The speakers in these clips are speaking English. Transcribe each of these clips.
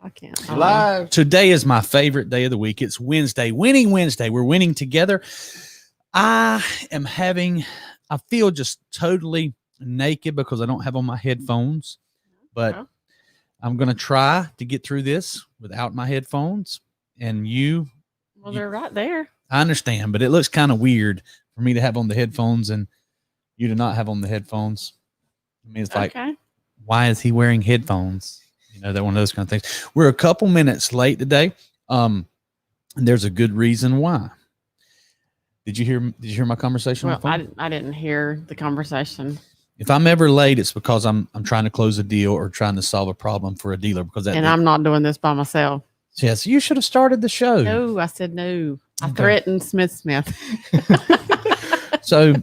I can't. Live. Today is my favorite day of the week. It's Wednesday, Winning Wednesday. We're winning together. I feel just totally naked because I don't have on my headphones, but I'm going to try to get through this without my headphones. And well, they're right there. I understand, but it looks kind of weird for me to have on the headphones and you to not have on the headphones. I mean, it's like, why is he wearing headphones? You know, that one of those kind of things. We're a couple minutes late today. There's a good reason why. Did you hear my conversation? Well, I didn't hear the conversation. If I'm ever late, it's because I'm trying to close a deal or trying to solve a problem for a dealer. I'm not doing this by myself. Yes, you should have started the show. No, I said no. I threatened Smith. So,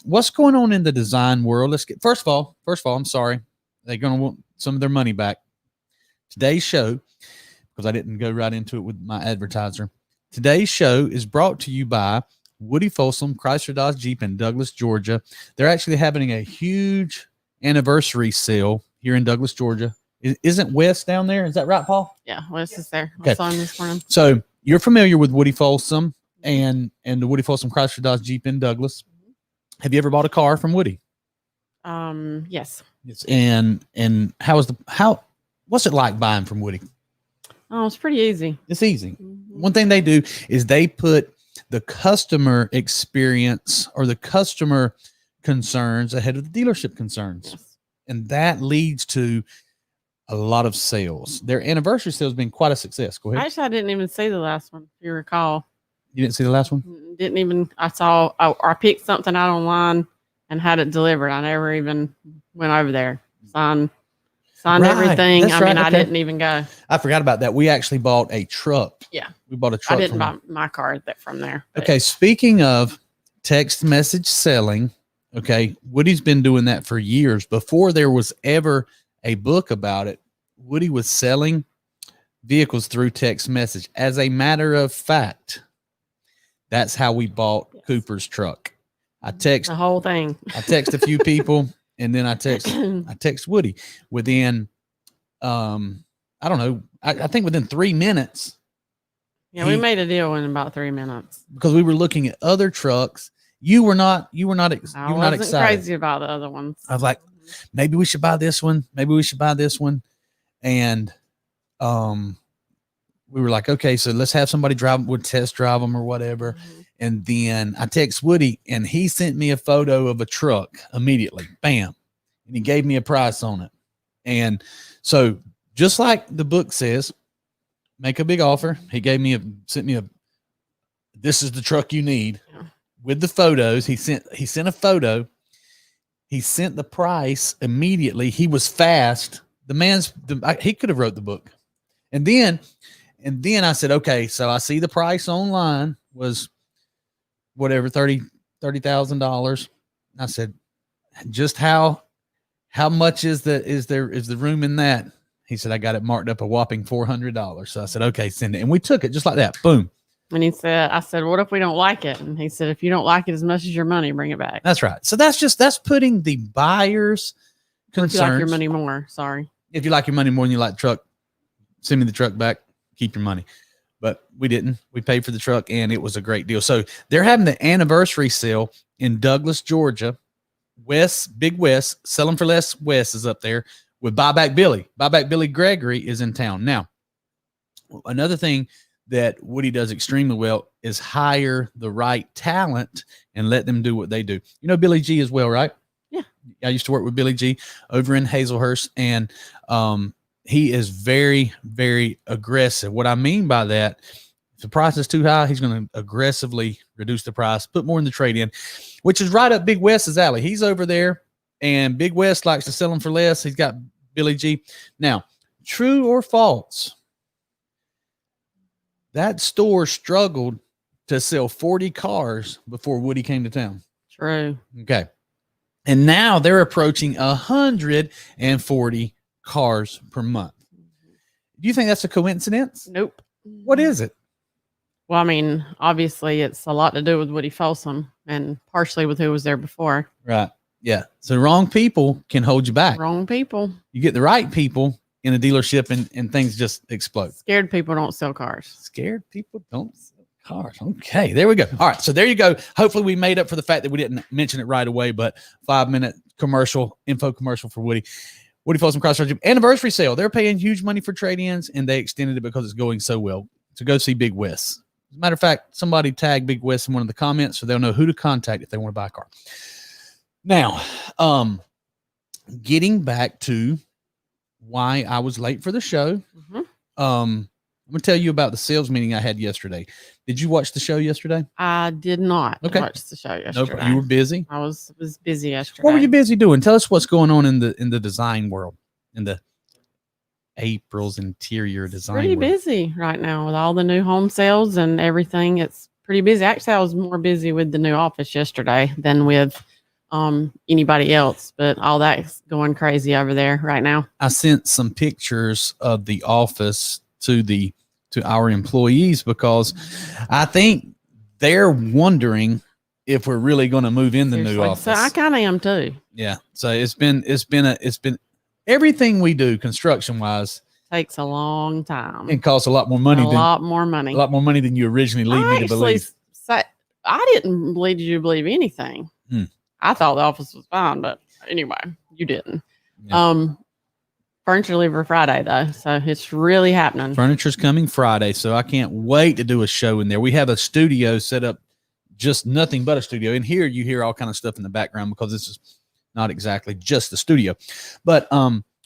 what's going on in the design world? Let's get first of all, I'm sorry. They're going to want some of their money back. Today's show, because I didn't go right into it with my advertiser. Today's show is brought to you by Woody Folsom, Chrysler Dodge Jeep in Douglas, Georgia. They're actually having a huge anniversary sale here in Douglas, Georgia. Isn't Wes down there? Is that right, Paul? Yeah, Wes is there. I saw him this morning. So you're familiar with Woody Folsom and the Woody Folsom Chrysler Dodge Jeep in Douglas. Have you ever bought a car from Woody? Yes. And what's it like buying from Woody? Oh, it's pretty easy. It's easy. Mm-hmm. One thing they do is they put the customer experience or the customer concerns ahead of the dealership concerns. Yes. And that leads to a lot of sales. Their anniversary sale has been quite a success. Go ahead. Actually, I didn't even see the last one, if you recall. You didn't see the last one? I picked something out online and had it delivered. I never even went over there. Signed everything. That's right. I didn't even go. I forgot about that. We actually bought a truck. Yeah. We bought a truck. I didn't buy my car from there. Okay. Speaking of text message selling, Woody's been doing that for years. Before there was ever a book about it, Woody was selling vehicles through text message. As a matter of fact, that's how we bought Cooper's truck. I text the whole thing. I text a few people and then I text Woody within, I don't know. I think within 3 minutes. Yeah. We made a deal in about 3 minutes because we were looking at other trucks. You were not excited. Crazy about the other ones. I was like, maybe we should buy this one. Maybe we should buy this one. And, we were like, okay, so let's have somebody would test drive them or whatever. Mm-hmm. And then I text Woody and he sent me a photo of a truck immediately. Bam. And he gave me a price on it. And so just like the book says, make a big offer. He sent me this is the truck you need with the photos. He sent a photo. He sent the price immediately. He was fast. He could have wrote the book. And then I said, okay, so I see the price online was whatever, $30,000. I said, just how much is the room in that? He said, I got it marked up a whopping $400. So I said, okay, send it. And we took it just like that. Boom. And I said, what if we don't like it? And he said, if you don't like it as much as your money, bring it back. That's right. So that's putting the buyer's concerns. If you like your money more, sorry. If you like your money more than you like the truck, send me the truck back, keep your money. But we didn't. We paid for the truck and it was a great deal. So they're having the anniversary sale in Douglas, Georgia. Big Wes, Selling for Less Wes is up there with Buyback Billy. Buyback Billy Gregory is in town. Now, another thing that Woody does extremely well is hire the right talent and let them do what they do. You know Billy G as well, right? Yeah. I used to work with Billy G over in Hazelhurst, and he is very, very aggressive. What I mean by that, if the price is too high, he's going to aggressively reduce the price, put more in the trade-in, which is right up Big Wes's alley. He's over there, and Big Wes likes to sell them for less. He's got Billy G. Now, true or false, that store struggled to sell 40 cars before Woody came to town. True. Okay. And now they're approaching 140 cars per month. Do you think that's a coincidence? Nope. What is it? Well, I mean, obviously it's a lot to do with Woody Folsom and partially with who was there before. Right. Yeah. So wrong people can hold you back. Wrong people. You get the right people in a dealership and things just explode. Scared people don't sell cars. Scared people don't sell cars. Okay, there we go. All right, so there you go. Hopefully we made up for the fact that we didn't mention it right away, but 5-minute info commercial for Woody. Woody Folsom Cross Country anniversary sale. They're paying huge money for trade-ins, and they extended it because it's going so well. So go see Big Wes. As a matter of fact, somebody tag Big Wes in one of the comments so they'll know who to contact if they want to buy a car. Now, getting back to why I was late for the show. Mm-hmm. I'm going to tell you about the sales meeting I had yesterday. Did you watch the show yesterday? I did not watch the show yesterday. Nope. You were busy? I was busy yesterday. What were you busy doing? Tell us what's going on in the design world, in the April's interior design Pretty world. Busy right now with all the new home sales and everything. It's pretty busy. Actually, I was more busy with the new office yesterday than with anybody else, but all that's going crazy over there right now. I sent some pictures of the office to our employees because I think they're wondering if we're really going to move in the new office. So I kind of am too. Yeah. So it's been everything we do construction wise takes a long time. It costs a lot more money. A lot more money than you originally lead me to believe. I didn't lead you to believe anything. I thought the office was fine, but anyway, you didn't. Yeah. Furniture delivery Friday though, so it's really happening. Furniture's coming Friday, so I can't wait to do a show in there. We have a studio set up, just nothing but a studio. And here you hear all kind of stuff in the background because this is not exactly just the studio. But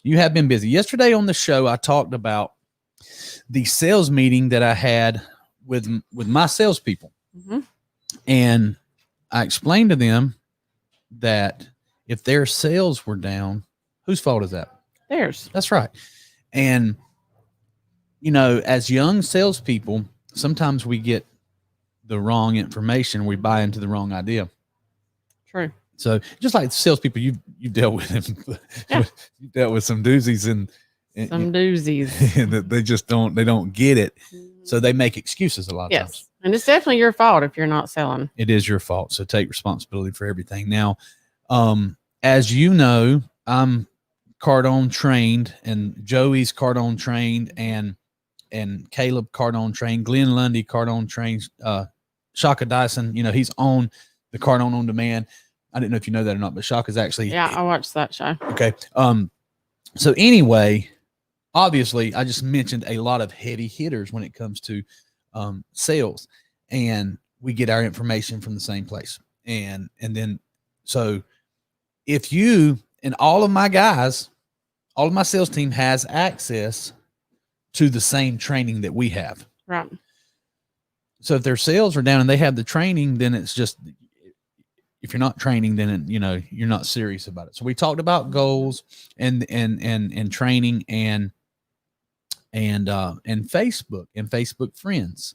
you have been busy. Yesterday on the show, I talked about the sales meeting that I had with my salespeople, and I explained to them that if their sales were down, whose fault is that? Theirs. That's right. And, as young salespeople, sometimes we get the wrong information. We buy into the wrong idea. True. So just like salespeople, you've dealt with them. Yeah. You've dealt with some doozies and doozies. And they just don't get it. So they make excuses a lot of times. And it's definitely your fault if you're not selling. It is your fault. So take responsibility for everything. Now, as you know, I'm Cardone trained, and Joey's Cardone trained, and Caleb Cardone trained, Glenn Lundy Cardone trained, Shaka Dyson, he's on the Cardone on Demand. I didn't know if you know that or not, but Shaka's actually. Yeah, I watched that show. Okay. So anyway, obviously I just mentioned a lot of heavy hitters when it comes to sales, and we get our information from the same place. And then, so if you and all of my sales team has access to the same training that we have. Right. So if their sales are down and they have the training, then it's just, if you're not training, then you're not serious about it. So we talked about goals and training and Facebook and Facebook friends.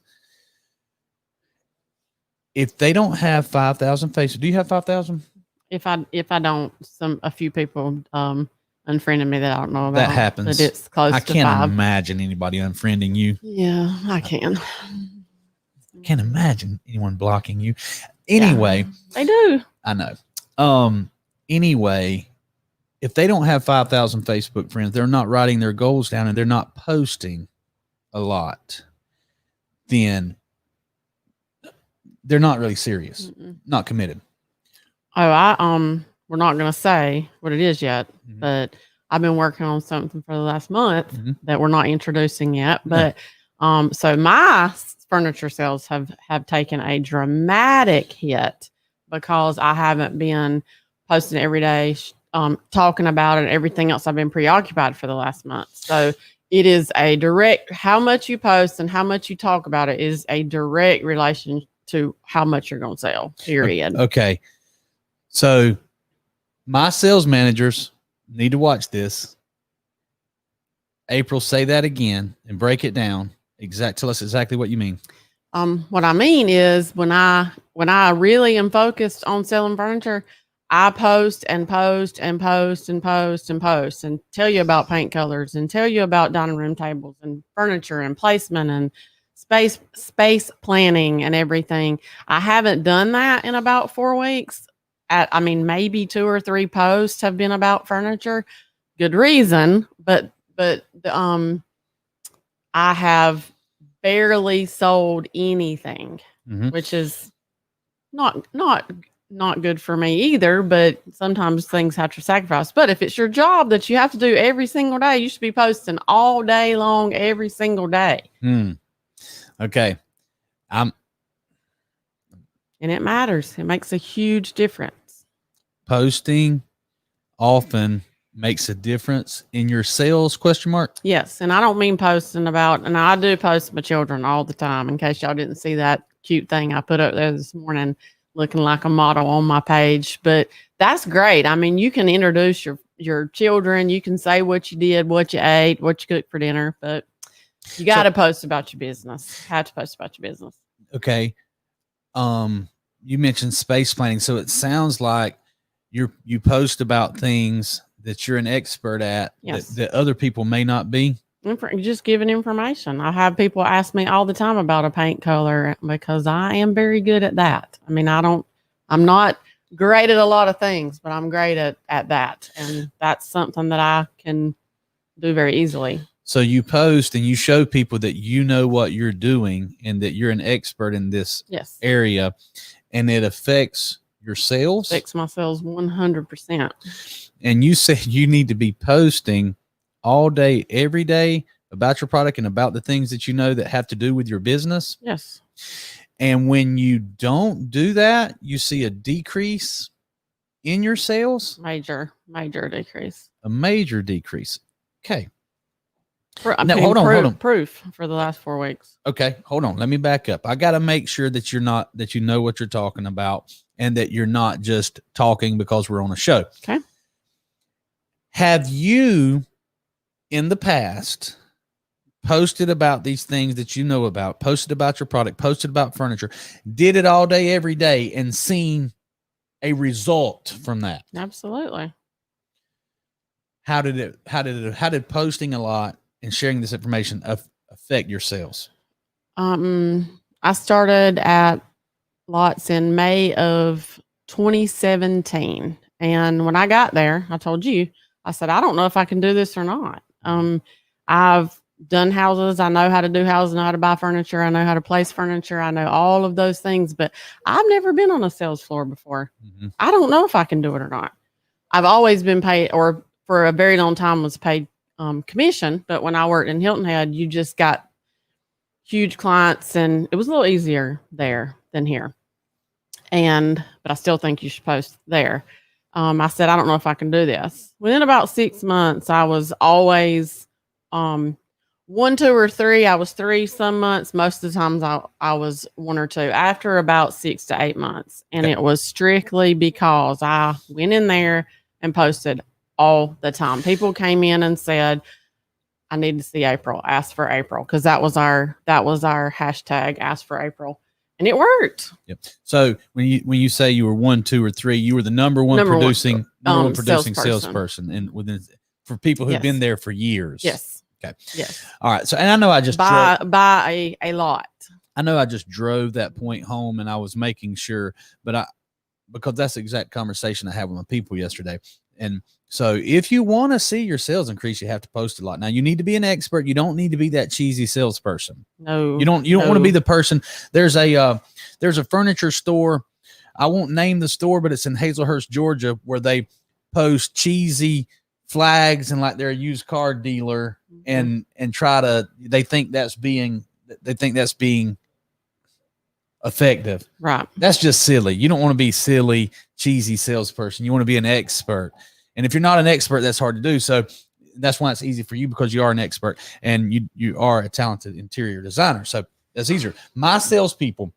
If they don't have 5,000 Facebook, do you have 5,000? If I don't, a few people unfriended me that I don't know about. That happens. But it's close to 5. I can't imagine anybody unfriending you. Yeah, I can. Can't imagine anyone blocking you. Anyway, they do. I know. Anyway, if they don't have 5,000 Facebook friends, they're not writing their goals down, and they're not posting a lot, then they're not really serious, not committed. Oh, we're not going to say what it is yet, but I've been working on something for the last month that we're not introducing yet. But so my furniture sales have taken a dramatic hit because I haven't been posting every day, talking about it, and everything else. I've been preoccupied for the last month. So it is a direct, how much you post and how much you talk about it is a direct relation to how much you're going to sell, period. Okay. So my sales managers need to watch this. April, say that again and break it down. Tell us exactly what you mean. What I mean is when I really am focused on selling furniture, I post and post and post and post and post and tell you about paint colors and tell you about dining room tables and furniture and placement and space planning and everything. I haven't done that in about 4 weeks. Maybe 2 or 3 posts have been about furniture. Good reason, but but I have barely sold anything, which is not good for me either. But sometimes things have to sacrifice. But if it's your job that you have to do every single day, you should be posting all day long, every single day. Okay. And it matters. It makes a huge difference. Posting often makes a difference in your sales, ? Yes. And I don't mean posting about, and I do post my children all the time, in case y'all didn't see that cute thing I put up there this morning looking like a model on my page. But that's great. I mean, you can introduce your children. You can say what you did, what you ate, what you cooked for dinner, but you got to post about your business. Have to post about your business. Okay. You mentioned space planning. So it sounds like you post about things that you're an expert at, yes, that other people may not be. Just giving information. I have people ask me all the time about a paint color because I am very good at that. I mean, I'm not great at a lot of things, but I'm great at that. And that's something that I can do very easily. So you post and you show people that you know what you're doing and that you're an expert in this area, and it affects your sales. Affects my sales 100%. And you said you need to be posting all day, every day about your product and about the things that you know that have to do with your business. Yes. And when you don't do that, you see a decrease in your sales. Major decrease. A major decrease. Okay. Now, hold on. Proof for the last 4 weeks. Okay, hold on. Let me back up. I got to make sure that you know what you're talking about and that you're not just talking because we're on a show. Okay. Have you, in the past, posted about these things that you know about, posted about your product, posted about furniture, did it all day, every day, and seen a result from that? Absolutely. How did posting a lot and sharing this information affect your sales? I started at lots in May of 2017. And when I got there, I told you, I said, I don't know if I can do this or not. I've done houses. I know how to do houses, I know how to buy furniture. I know how to place furniture. I know all of those things, but I've never been on a sales floor before. I don't know if I can do it or not. I've always been paid, or for a very long time was paid commission. But when I worked in Hilton Head, you just got huge clients and it was a little easier there than here. But I still think you should post there. I said, I don't know if I can do this. Within about 6 months, I was always 1, 2, or 3. I was 3 some months. Most of the times I was 1 or 2 after about 6 to 8 months. And it was strictly because I went in there and posted all the time. People came in and said, I need to see April, ask for April. Cause that was our hashtag, ask for April. And it worked. Yep. So when you say you were 1, 2, or 3, you were the number one producing salesperson, and for people who've been there for years. Yes. Okay. Yes. All right. So, and I know I just by a lot. I know I just drove that point home, and I was making sure, because that's the exact conversation I had with my people yesterday. And so if you want to see your sales increase, you have to post a lot. Now, you need to be an expert. You don't need to be that cheesy salesperson. No. You don't want to be the person. There's a furniture store. I won't name the store, but it's in Hazelhurst, Georgia, where they post cheesy flags and like they're a used car dealer and they think that's being effective. Right. That's just silly. You don't want to be silly, cheesy salesperson. You want to be an expert. And if you're not an expert, that's hard to do. So that's why it's easy for you, because you are an expert and you are a talented interior designer. So that's easier. My salespeople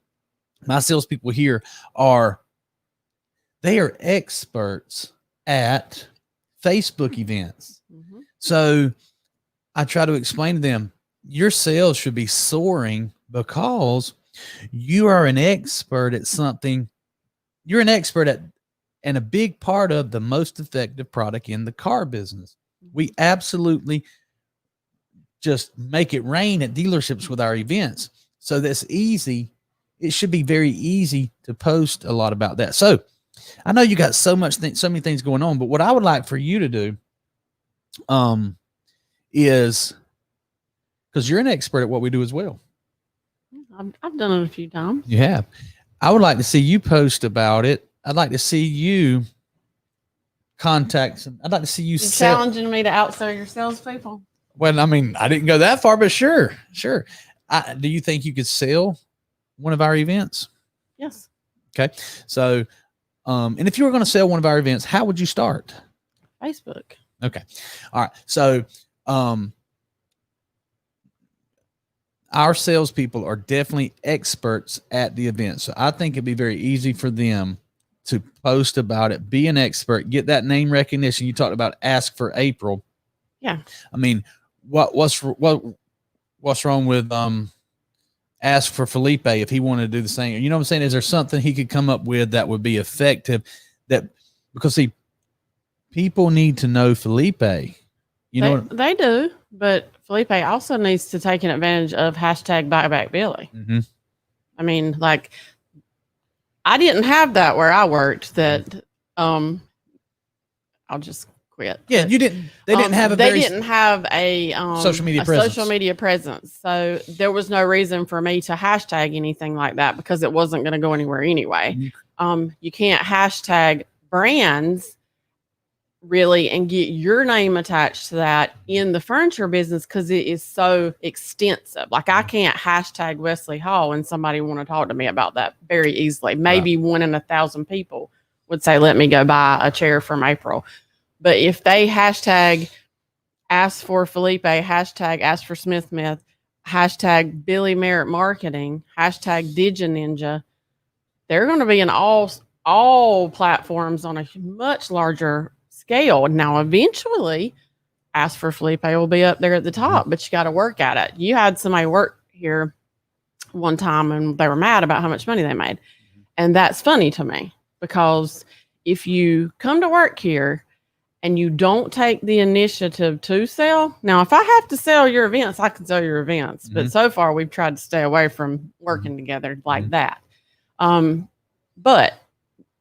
here are experts at Facebook events. Mm-hmm. So I try to explain to them, your sales should be soaring because you are an expert at something. You're an expert at, and a big part of the most effective product in the car business. We absolutely just make it rain at dealerships with our events. So that's easy. It should be very easy to post a lot about that. So I know you got so many things going on, but what I would like for you to do, is because you're an expert at what we do as well. I've done it a few times. You have. I would like to see you post about it. I'd like to see you contact. I'd like to see you challenging me to outsell your salespeople. Well, I mean, I didn't go that far, but sure. Do you think you could sell one of our events? Yes. Okay. So, and if you were going to sell one of our events, how would you start? Facebook. Okay. All right. So, our salespeople are definitely experts at the event. So I think it'd be very easy for them to post about it, be an expert, get that name recognition. You talked about ask for April. Yeah. I mean, what's wrong with ask for Felipe if he wanted to do the same? You know what I'm saying? Is there something he could come up with that would be effective? Because see, people need to know Felipe. They do, but Felipe also needs to take an advantage of hashtag Back Billy. Mm-hmm. I mean, like, I didn't have that where I worked. That I'll just quit. Yeah, you didn't. They didn't have a. They didn't have a social media presence. Social media presence. So there was no reason for me to hashtag anything like that because it wasn't going to go anywhere anyway. You can't hashtag brands really and get your name attached to that in the furniture business because it is so extensive. Like, I can't hashtag Wesley Hall and somebody want to talk to me about that very easily. Maybe 1 in 1,000 people would say, let me go buy a chair from April. But if they hashtag ask for Felipe, hashtag ask for Smith, hashtag Billy Merritt marketing, hashtag DigiNinja, they're going to be in all platforms on a much larger scale. Now, eventually, ask for Felipe will be up there at the top, but you got to work at it. You had somebody work here one time and they were mad about how much money they made. And that's funny to me because if you come to work here and you don't take the initiative to sell, now, if I have to sell your events, I can sell your events. But so far, we've tried to stay away from working together like that. But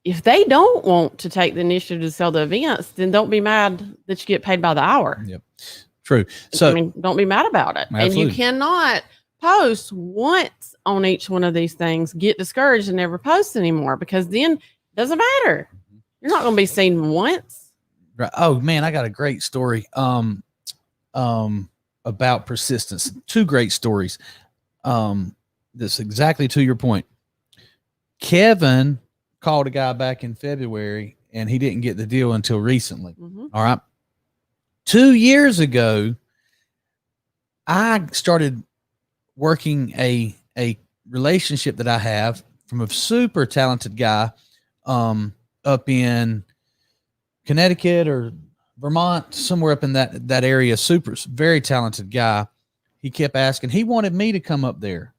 if they don't want to take the initiative to sell the events, then don't be mad that you get paid by the hour. Yep. True. So, I mean, don't be mad about it. Absolutely. And you cannot post once on each one of these things, get discouraged and never post anymore because then it doesn't matter. You're not going to be seen once. Right. Oh man, I got a great story. About persistence. 2 great stories. That's exactly to your point. Kevin called a guy back in February and he didn't get the deal until recently. All right. 2 years ago, I started working a relationship that I have from a super talented guy up in Connecticut or Vermont, somewhere up in that area. Super, very talented guy. He kept asking. He wanted me to come up there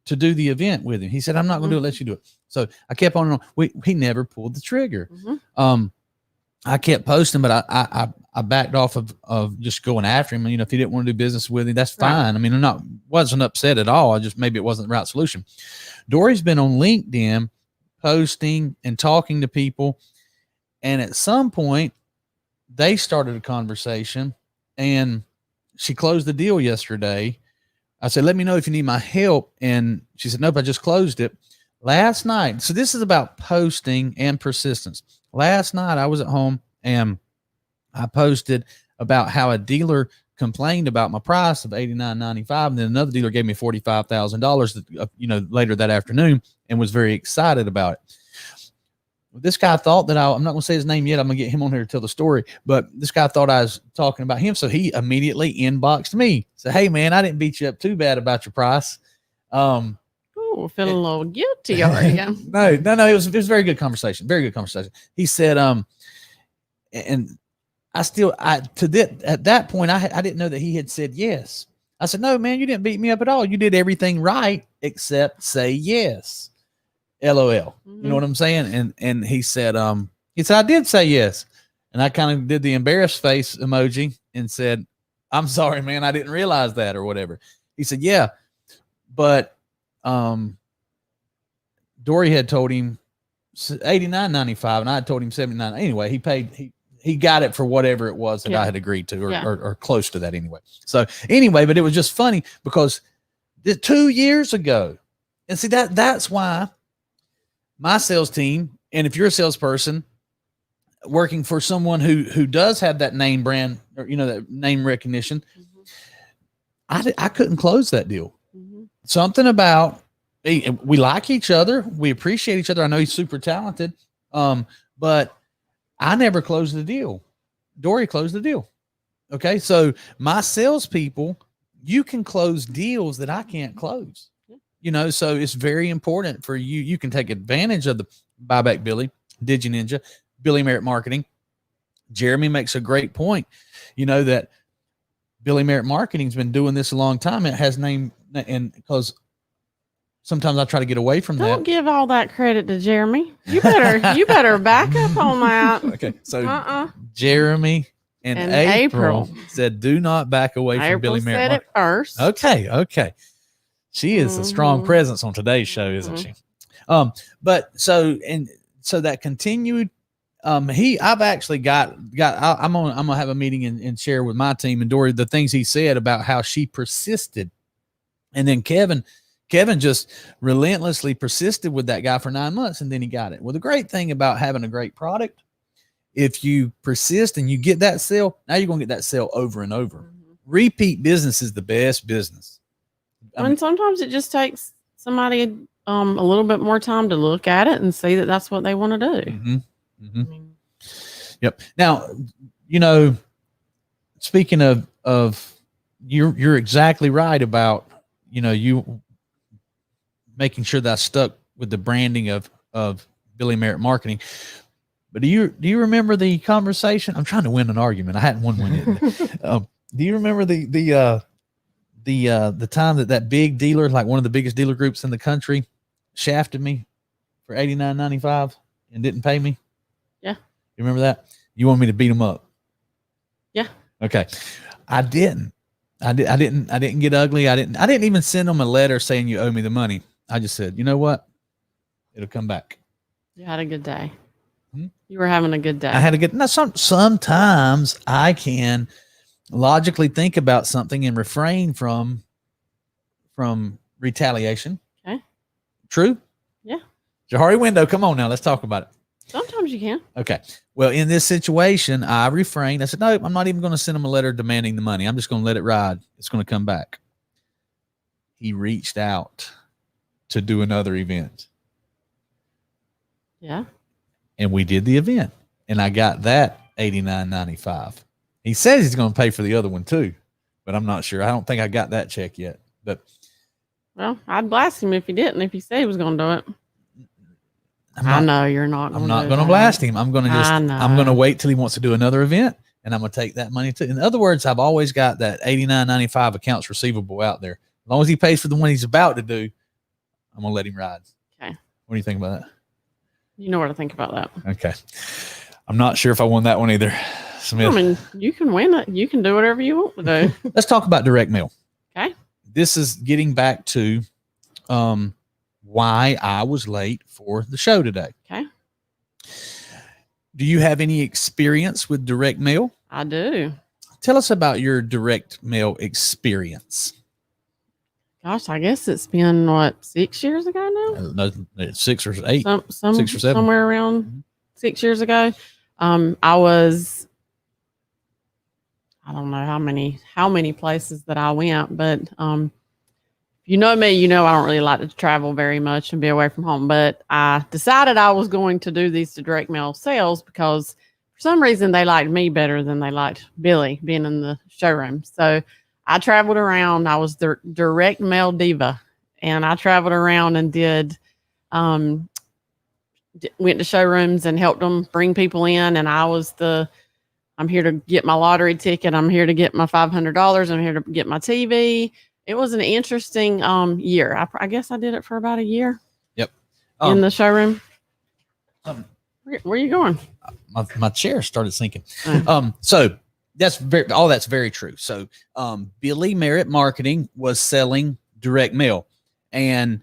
to do the event with him. He said, I'm not going to do it unless you do it. So I kept on and on. He never pulled the trigger. I kept posting, but I backed off of just going after him. You know, if he didn't want to do business with him, that's fine. I mean, wasn't upset at all. Maybe it wasn't the right solution. Dory's been on LinkedIn posting and talking to people. And at some point they started a conversation and she closed the deal yesterday. I said, let me know if you need my help. And she said, nope, I just closed it last night. So this is about posting and persistence. Last night I was at home and I posted about how a dealer complained about my price of $89.95. And then another dealer gave me $45,000, later that afternoon and was very excited about it. This guy thought that I'm not going to say his name yet. I'm going to get him on here to tell the story, but this guy thought I was talking about him. So he immediately inboxed me. Said, hey man, I didn't beat you up too bad about your price. Feeling a little guilty already. No. It was a very good conversation. Very good conversation. He said, and at that point, I didn't know that he had said yes. I said, no, man, you didn't beat me up at all. You did everything right except say yes. LOL. You know what I'm saying? And he said, I did say yes. And I kind of did the embarrassed face emoji and said, I'm sorry, man. I didn't realize that or whatever. He said, yeah, but, Dory had told him $89.95 and I had told him $79. Anyway, he he got it for whatever it was that I had agreed to, or close to that anyway. So anyway, but it was just funny because 2 years ago, and see that's why my sales team, and if you're a salesperson working for someone who does have that name brand, or that name recognition, I couldn't close that deal. Something about, we like each other, we appreciate each other. I know he's super talented, but I never closed the deal. Dory closed the deal. Okay. So my salespeople, you can close deals that I can't close, so it's very important for you. You can take advantage of the Buyback Billy, Digi Ninja, Billy Merritt Marketing. Jeremy makes a great point, that Billy Merritt Marketing's been doing this a long time. It has name, and because sometimes I try to get away from that. Don't give all that credit to Jeremy. You better back up on that. Okay. So Jeremy and April said, do not back away from Billy Merritt. Said it first. Okay. She is a strong presence on today's show, isn't she? But so that continued, I've actually I'm gonna have a meeting and share with my team and Dory the things he said about how she persisted. And then Kevin just relentlessly persisted with that guy for 9 months, and then he got it. Well, the great thing about having a great product, if you persist and you get that sale, now you're going to get that sale over and over. Repeat business is the best business. And sometimes it just takes somebody a little bit more time to look at it and see that that's what they want to do. Yep. Now, speaking of you're exactly right about, you making sure that I stuck with the branding of Billy Merritt Marketing. But do you remember the conversation? I'm trying to win an argument. I hadn't won one yet. Do you remember the time that big dealer, like one of the biggest dealer groups in the country, shafted me for $89.95 and didn't pay me? Yeah. You remember that? You want me to beat them up? Yeah. Okay. I didn't get ugly. I didn't even send them a letter saying you owe me the money. I just said, you know what? It'll come back. You had a good day. You were having a good day. I had a good. Now, sometimes I can logically think about something and refrain from retaliation. Okay. True? Yeah. Jahari Window, come on now. Let's talk about it. Sometimes you can. Okay. Well, in this situation, I refrained. I said, no, I'm not even going to send him a letter demanding the money. I'm just going to let it ride. It's going to come back. He reached out to do another event. Yeah. And we did the event. And I got that $89.95. He says he's going to pay for the other one too, but I'm not sure. I don't think I got that check yet. But well, I'd blast him if he didn't. If he said he was going to do it. I know you're not. I'm not going to blast him. I'm going to wait till he wants to do another event, and I'm going to take that money too. In other words, I've always got that $89.95 accounts receivable out there. As long as he pays for the one he's about to do, I'm going to let him ride. Okay. What do you think about that? You know what to think about that. Okay. I'm not sure if I won that one either, Smith. I mean, you can win it. You can do whatever you want to do. Let's talk about direct mail. Okay. This is getting back to why I was late for the show today. Okay. Do you have any experience with direct mail? I do. Tell us about your direct mail experience. Gosh, I guess it's been, 6 years ago now? No, 6 or 8. 6 or 7. Somewhere around 6 years ago. I was, I don't know how many places that I went, but you know me, I don't really like to travel very much and be away from home, but I decided I was going to do these direct mail sales because for some reason they liked me better than they liked Billy being in the showroom. So I traveled around. I was the direct mail diva, and I traveled around and went to showrooms and helped them bring people in. And I was I'm here to get my lottery ticket. I'm here to get my $500. I'm here to get my TV. It was an interesting year. I guess I did it for about a year. Yep. In the showroom. Where are you going? My chair started sinking. So that's very true. So Billy Merritt Marketing was selling direct mail, and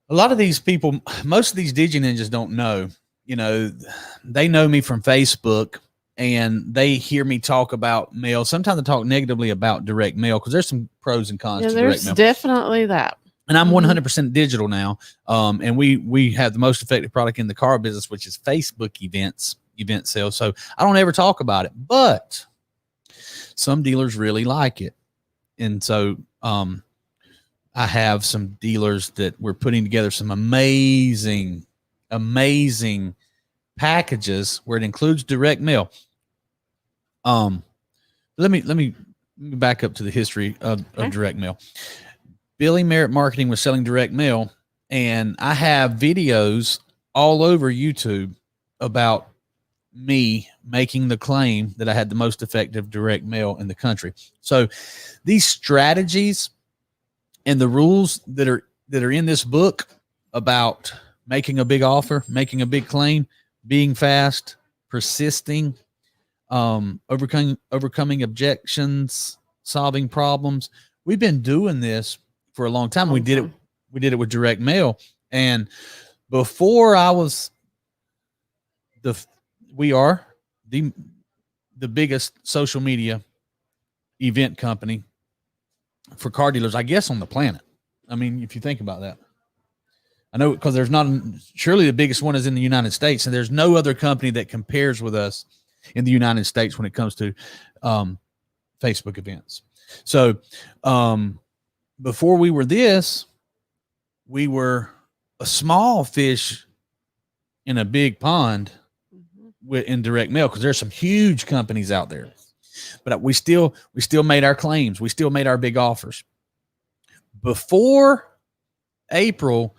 a lot of these people, most of these Digi Ninjas don't know. They know me from Facebook and they hear me talk about mail. Sometimes I talk negatively about direct mail because there's some pros and cons to direct mail. There's definitely that. And I'm 100% digital now. And we have the most effective product in the car business, which is Facebook event sales. So I don't ever talk about it, but some dealers really like it. And so I have some dealers that we're putting together some amazing packages where it includes direct mail. Let me back up to the history of direct mail. Billy Merritt Marketing was selling direct mail, and I have videos all over YouTube about me making the claim that I had the most effective direct mail in the country. So these strategies and the rules that are in this book about making a big offer, making a big claim, being fast, persisting, overcoming objections, solving problems. We've been doing this for a long time. We did it with direct mail. And before I was we are the biggest social media event company for car dealers, I guess, on the planet. I mean, if you think about that, I know, because there's not, surely the biggest one is in the United States, and there's no other company that compares with us in the United States when it comes to Facebook events. So before we were this, we were a small fish in a big pond in direct mail, because there's some huge companies out there. But we still made our claims. We still made our big offers. Before April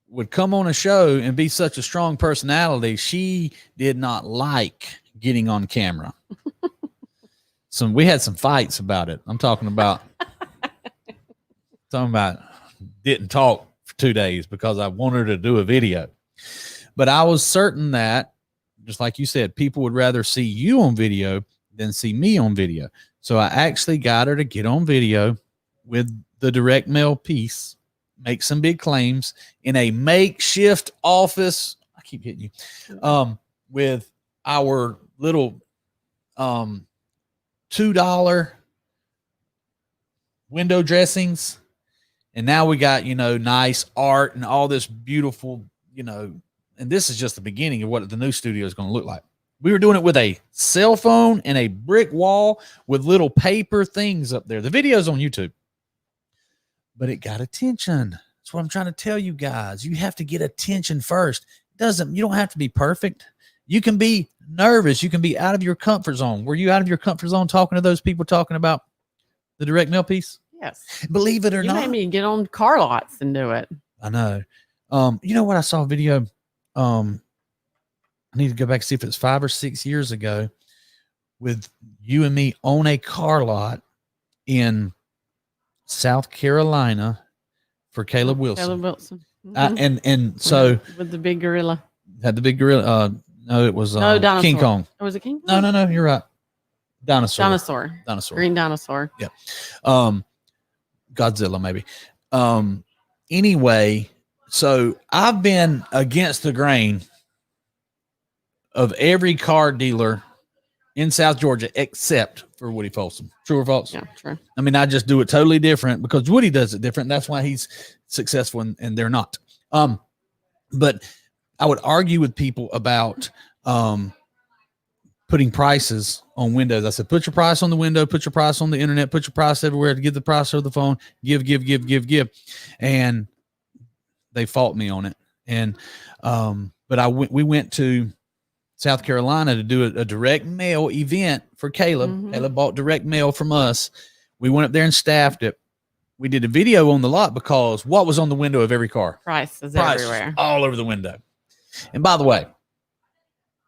would come on a show and be such a strong personality, she did not like getting on camera. So we had some fights about it. I'm talking about didn't talk for 2 days because I wanted her to do a video. But I was certain that, just like you said, people would rather see you on video than see me on video. So I actually got her to get on video with the direct mail piece, make some big claims in a makeshift office. I keep hitting you. With our little $2 window dressings. And now we got, nice art and all this beautiful, and this is just the beginning of what the new studio is going to look like. We were doing it with a cell phone and a brick wall with little paper things up there. The video's on YouTube. But it got attention. That's what I'm trying to tell you guys. You have to get attention first. You don't have to be perfect. You can be nervous. You can be out of your comfort zone. Were you out of your comfort zone talking to those people talking about the direct mail piece? Yes. Believe it or not. You made me get on car lots and do it. I know. You know what? I saw a video. I need to go back and see if it's 5 or 6 years ago with you and me on a car lot in South Carolina for Caleb Wilson. Caleb Wilson. Mm-hmm. And so with the big gorilla. Had the big gorilla. No, it was King Kong. Oh, was it King Kong? No, you're right. Dinosaur. Green dinosaur. Yeah. Godzilla, maybe. Anyway, so I've been against the grain of every car dealer in South Georgia except for Woody Folsom. True or false? Yeah, true. I mean, I just do it totally different because Woody does it different. That's why he's successful and they're not. But I would argue with people about putting prices on windows. I said, put your price on the window, put your price on the internet, put your price everywhere, to give the price over the phone, give. And they fought me on it. And, but we went to South Carolina to do a direct mail event for Caleb. Mm-hmm. Caleb bought direct mail from us. We went up there and staffed it. We did a video on the lot because what was on the window of every car? Prices everywhere. All over the window. And by the way,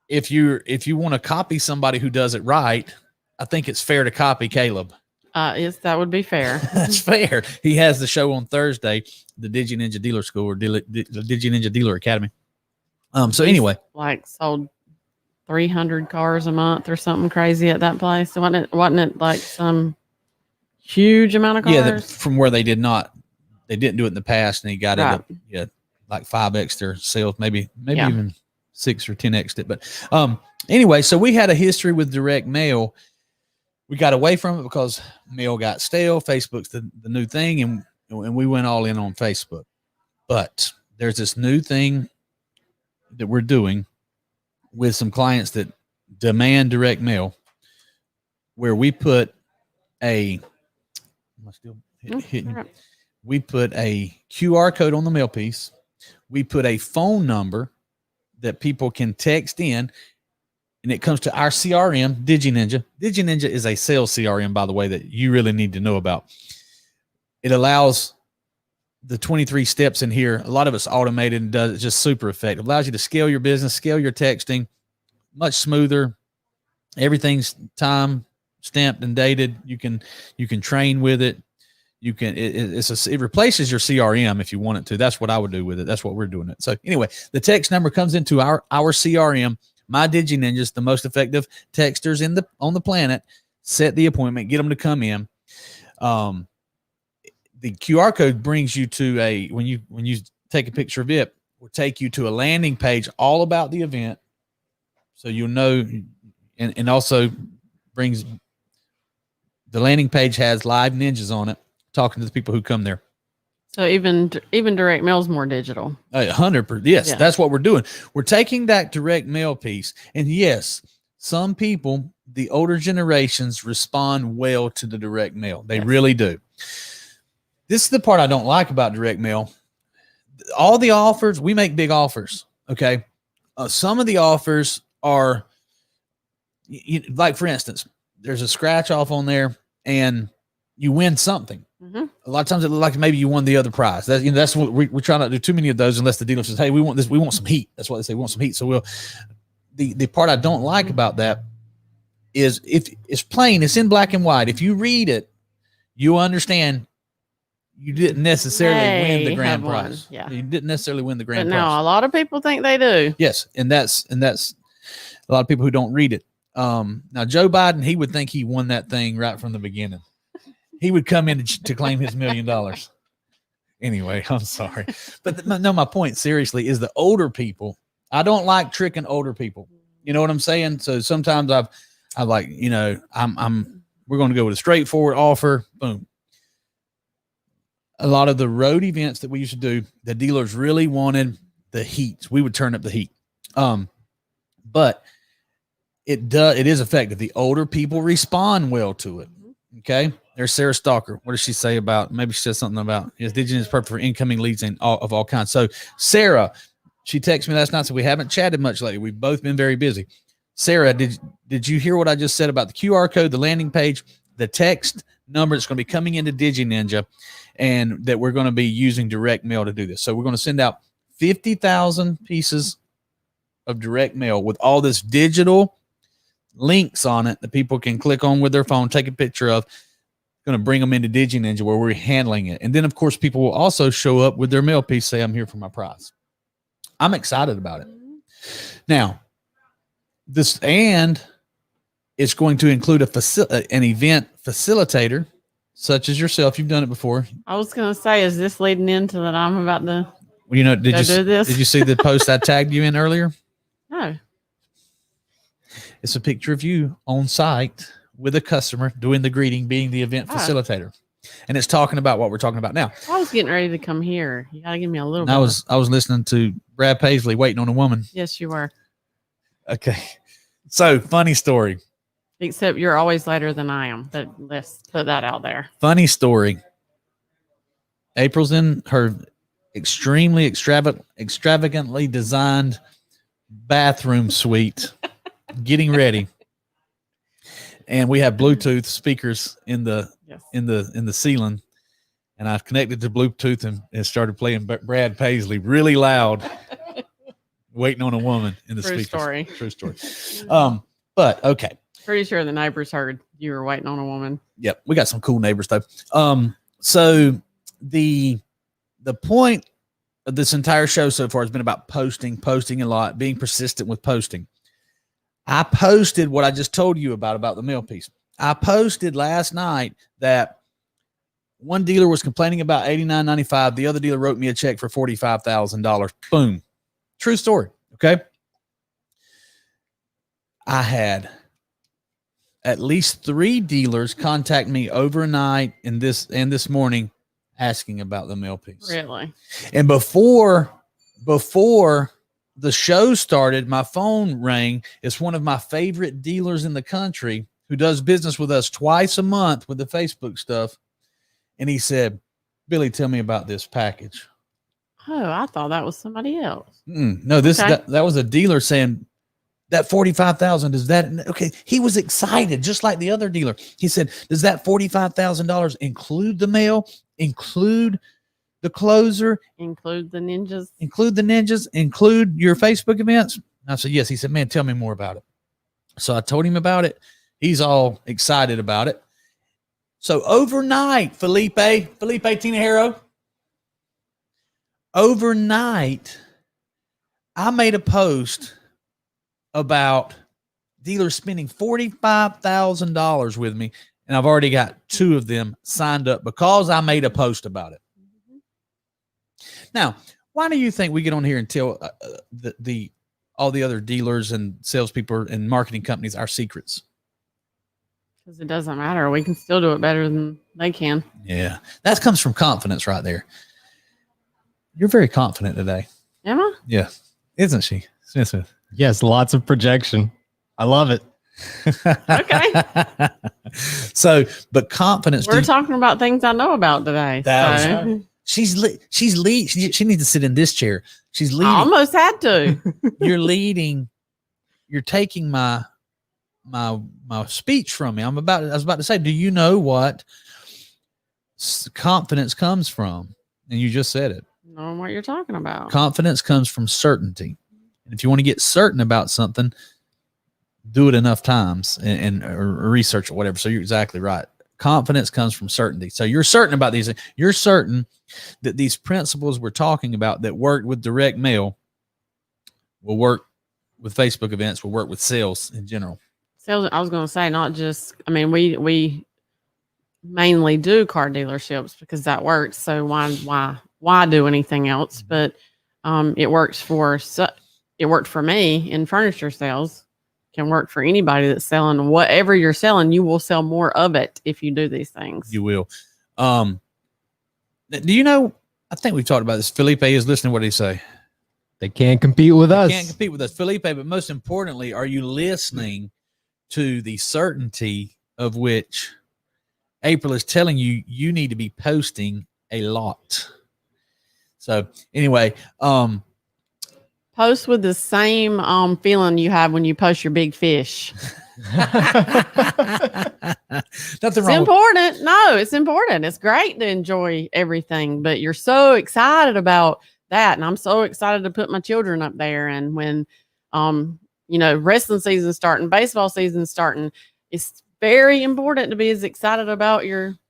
if you want to copy somebody who does it right, I think it's fair to copy Caleb. Yes, that would be fair. That's fair. He has the show on Thursday, the Digi Ninja Dealer School, or the Digi Ninja Dealer Academy. So anyway, like sold 300 cars a month or something crazy at that place. Wasn't it like some huge amount of cars? Yeah, from where they didn't do it in the past, and he got it at like 5x their sales, maybe even 6 or 10x'd it. But anyway, so we had a history with direct mail. We got away from it because mail got stale. Facebook's the new thing, and we went all in on Facebook. But there's this new thing that we're doing with some clients that demand direct mail, where we put a we put a QR code on the mail piece. We put a phone number that people can text in, and it comes to our CRM, DigiNinja. DigiNinja is a sales CRM, by the way, that you really need to know about. It allows the 23 steps in here. A lot of it's automated and does it's just super effective. It allows you to scale your business, scale your texting, much smoother. Everything's time stamped and dated. You can train with it. You can it replaces your CRM if you want it to. That's what I would do with it. That's what we're doing it. So anyway, the text number comes into our CRM. My DigiNinjas, the most effective texters on the planet, set the appointment, get them to come in. The QR code brings you to when you take a picture of it, will take you to a landing page all about the event. So you'll know, and also brings the landing page has live ninjas on it, talking to the people who come there. So even direct mail is more digital. 100%. Yes, yeah. That's what we're doing. We're taking that direct mail piece. And yes, some people, the older generations, respond well to the direct mail. They really do. This is the part I don't like about direct mail. All the offers, we make big offers. Okay. Some of the offers are like, for instance, there's a scratch off on there and you win something. Mm-hmm. A lot of times it looks like maybe you won the other prize. That's what we try not to do too many of those unless the dealer says, hey, we want this. We want some heat. That's what they say. We want some heat. So the part I don't like about that is if it's plain, it's in black and white. If you read it, you understand you didn't necessarily win the grand prize. Yeah. You didn't necessarily win the grand prize. Now, a lot of people think they do. Yes. And that's a lot of people who don't read it. Now Joe Biden, he would think he won that thing right from the beginning. He would come in to claim his $1 million. Anyway, I'm sorry. But my point seriously is the older people. I don't like tricking older people. You know what I'm saying? So sometimes I've like, we're going to go with a straightforward offer. Boom. A lot of the road events that we used to do, the dealers really wanted the heat. We would turn up the heat. But it is effective. The older people respond well to it. Okay. There's Sarah Stalker. What does she say about, maybe she says something about, yes, Digital is perfect for incoming leads of all kinds. So Sarah, she texted me last night, so we haven't chatted much lately. We've both been very busy. Sarah, did you hear what I just said about the QR code, the landing page, the text number that's going to be coming into DigiNinja, and that we're going to be using direct mail to do this. So we're going to send out 50,000 pieces of direct mail with all this digital links on it that people can click on with their phone, take a picture of. Going to bring them into DigiNinja where we're handling it. And then, of course, people will also show up with their mail piece, say, I'm here for my prize. I'm excited about it. Now, it's going to include an event facilitator, such as yourself. You've done it before. I was going to say, is this leading into that I'm about to do this? Did you see the post I tagged you in earlier? No. It's a picture of you on site with a customer doing the greeting, being the event facilitator. And it's talking about what we're talking about now. I was getting ready to come here. You got to give me a little bit. I was listening to Brad Paisley, Waiting on a Woman. Yes, you were. Okay. So, funny story. Except you're always later than I am, but let's put that out there. Funny story. April's in her extremely extravagantly designed bathroom suite, getting ready. And we have Bluetooth speakers in the ceiling, and I've connected to Bluetooth and started playing Brad Paisley really loud, Waiting on a Woman in the speakers. True story. But okay. Pretty sure the neighbors heard you were waiting on a woman. Yep, we got some cool neighbors though. So the point of this entire show so far has been about posting a lot, being persistent with posting. I posted what I just told you about the mail piece. I posted last night that one dealer was complaining about $89.95. The other dealer wrote me a check for $45,000. Boom. True story. Okay. I had at least 3 dealers contact me overnight and this morning asking about the mail piece. Really? And before the show started, my phone rang. It's one of my favorite dealers in the country who does business with us twice a month with the Facebook stuff. And he said, Billy, tell me about this package. Oh, I thought that was somebody else. No, that was a dealer saying that 45,000 does that. Okay. He was excited, just like the other dealer. He said, does that $45,000 include the mail, include the closer, include the ninjas, include your Facebook events? I said, yes. He said, man, tell me more about it. So I told him about it. He's all excited about it. So overnight, Felipe Tinajero, overnight, I made a post about dealers spending $45,000 with me, and I've already got 2 of them signed up because I made a post about it. Now, why do you think we get on here and tell all the other dealers and salespeople and marketing companies our secrets? Because it doesn't matter. We can still do it better than they can. Yeah, that comes from confidence right there. You're very confident today. Am I? Yeah, isn't she, Smith? Yes, lots of projection. I love it. Okay. So, but confidence. We're talking about things I know about today. So. She needs to sit in this chair. She's leading. I almost had to. You're leading. You're taking my speech from me. I was about to say, do you know what confidence comes from? And you just said it. Knowing what you're talking about. Confidence comes from certainty. And if you want to get certain about something, do it enough times or research or whatever. So you're exactly right. Confidence comes from certainty. So you're certain about these. You're certain that these principles we're talking about that worked with direct mail will work with Facebook events, will work with sales in general. Sales, I was going to say, not just, I mean, we mainly do car dealerships because that works. So why do anything else? But it works it worked for me in furniture sales. Can work for anybody that's selling whatever you're selling. You will sell more of it if you do these things. You will. Do you know, I think we've talked about this. Felipe is listening. What did he say? They can't compete with us. Can't compete with us, Felipe. But most importantly, are you listening to the certainty of which April is telling you you need to be posting a lot? So anyway, post with the same feeling you have when you post your big fish. Nothing it's wrong. Important. No, it's important. It's great to enjoy everything, but you're so excited about that. And I'm so excited to put my children up there. And when, wrestling season starting, baseball season starting, it's very important to be as excited about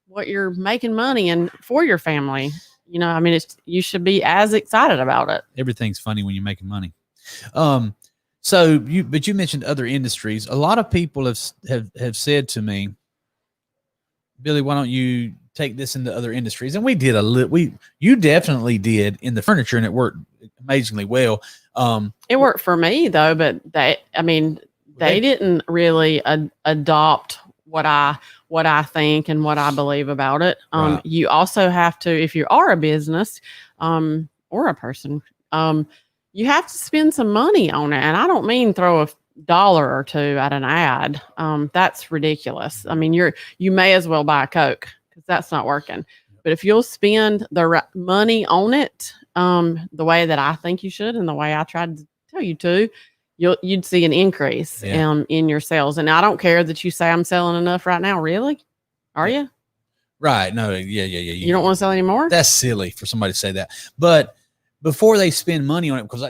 what you're making money and for your family. You should be as excited about it. Everything's funny when you're making money. But you mentioned other industries. A lot of people have said to me, Billy, why don't you take this into other industries? And we did you definitely did in the furniture, and it worked amazingly well. It worked for me though, but they didn't really adopt what I think and what I believe about it. Right. You also have to, if you are a business or a person, you have to spend some money on it. And I don't mean throw $1 or $2 at an ad. That's ridiculous. I mean, you may as well buy a Coke because that's not working. But if you'll spend the money on it the way that I think you should and the way I tried to tell you to, you'd see an increase in your sales. And I don't care that you say I'm selling enough right now. Really? Are you? Right. No. Yeah. You don't want to sell anymore? That's silly for somebody to say that. But before they spend money on it, because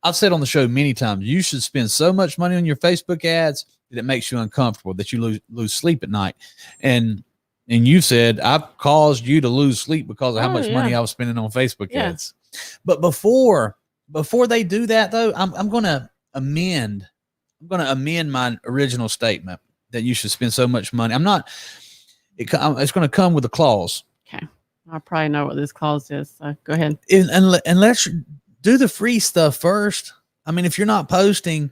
I've said on the show many times, you should spend so much money on your Facebook ads that it makes you uncomfortable, that you lose sleep at night. And you said, I've caused you to lose sleep because of how much money I was spending on Facebook ads. But before they do that though, I'm going to amend my original statement that you should spend so much money. It's going to come with a clause. Okay. I probably know what this clause is. So go ahead. And let's do the free stuff first. I mean, if you're not posting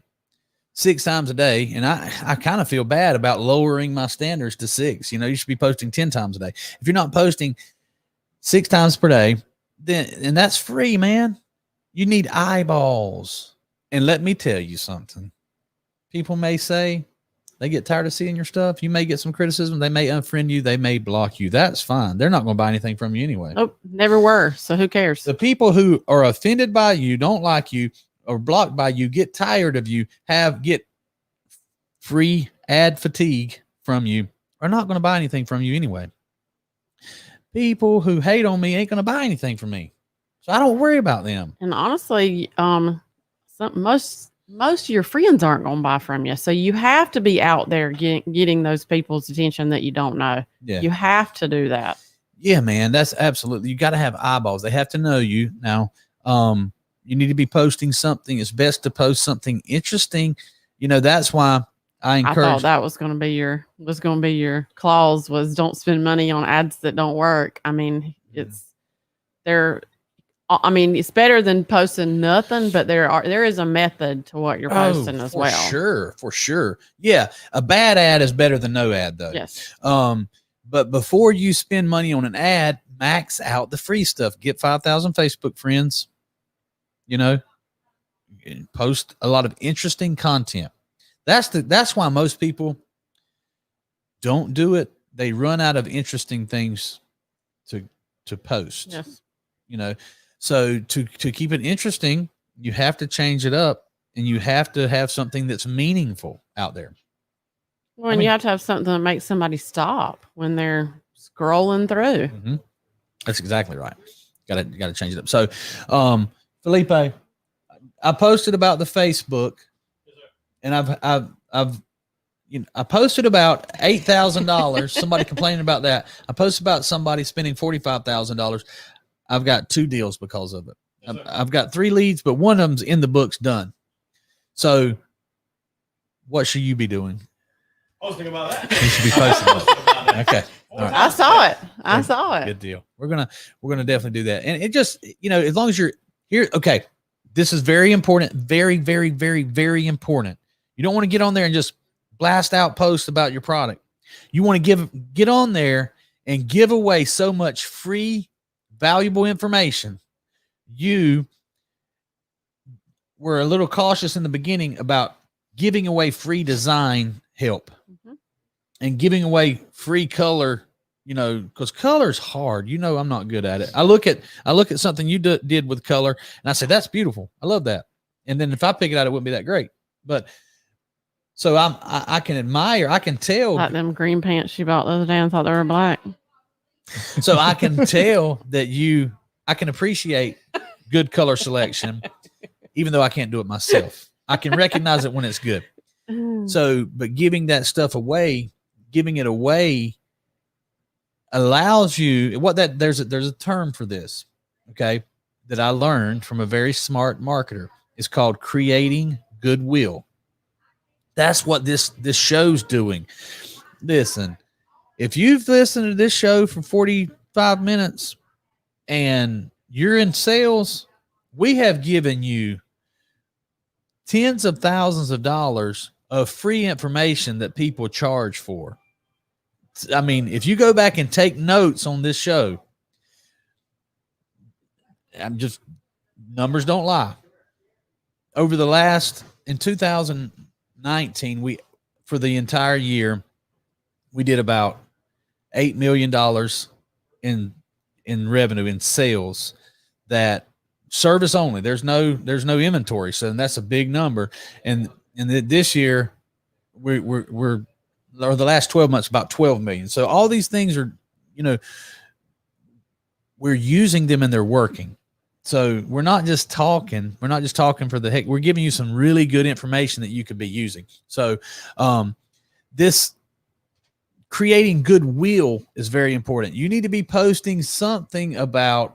6 times a day. And I kind of feel bad about lowering my standards to 6. You know, you should be posting 10 times a day. If you're not posting 6 times per day, then, and that's free, man. You need eyeballs. And let me tell you something. People may say they get tired of seeing your stuff. You may get some criticism. They may unfriend you. They may block you. That's fine. They're not going to buy anything from you anyway. Nope, never were. So who cares? The people who are offended by you, don't like you, or blocked by you, get tired of you, get free ad fatigue from you, are not going to buy anything from you anyway. People who hate on me ain't going to buy anything from me. So I don't worry about them. And honestly, most of your friends aren't going to buy from you. So you have to be out there getting those people's attention that you don't know. Yeah. You have to do that. Yeah, man, that's absolutely, you got to have eyeballs. They have to know you. Now, you need to be posting something. It's best to post something interesting. You know, that's why I thought that was going to be your clause, was don't spend money on ads that don't work. I mean, it's better than posting nothing, but there is a method to what you're posting as well. For sure. Yeah. A bad ad is better than no ad though. Yes. But before you spend money on an ad, max out the free stuff. Get 5,000 Facebook friends, you know, post a lot of interesting content. That's why most people don't do it. They run out of interesting things to post. Yes. You know, so to keep it interesting, you have to change it up, and you have to have something that's meaningful out there. Well, and you have to have something that makes somebody stop when they're scrolling through. Mm-hmm. That's exactly right. Got to change it up. So, Felipe, I posted about the Facebook, and I posted about $8,000. Somebody complaining about that. I posted about somebody spending $45,000. I've got 2 deals because of it. Yes, I've got 3 leads, but one of them's in the books done. So, what should you be doing? Posting about that. You should be posting. Okay. All right. I saw it. Good deal. We're gonna definitely do that. And it just, you know, as long as you're here. Okay, this is very important. Very, very, very, very important. You don't want to get on there and just blast out posts about your product. You want to get on there and give away so much free, valuable information. You were a little cautious in the beginning about giving away free design help and giving away free color, you know, because color is hard. You know, I'm not good at it. I look at something you did with color, and I say, that's beautiful. I love that. And then if I pick it out, it wouldn't be that great. But so I can admire, I can tell. Like them green pants she bought the other day and thought they were black. So I can tell that I can appreciate good color selection, even though I can't do it myself. I can recognize it when it's good. So, but giving that stuff away, giving it away allows you there's a term for this, okay, that I learned from a very smart marketer. It's called creating goodwill. That's what this show's doing. Listen, if you've listened to this show for 45 minutes and you're in sales, we have given you tens of thousands of dollars of free information that people charge for. I mean, if you go back and take notes on this show, numbers don't lie. Over the in 2019, for the entire year, we did about $8 million in revenue, in sales, that service only. There's no inventory. So that's a big number. And this year or the last 12 months, about 12 million. So all these things are, you know, we're using them and they're working. So we're not just talking for the heck. We're giving you some really good information that you could be using. So, this creating goodwill is very important. You need to be posting something that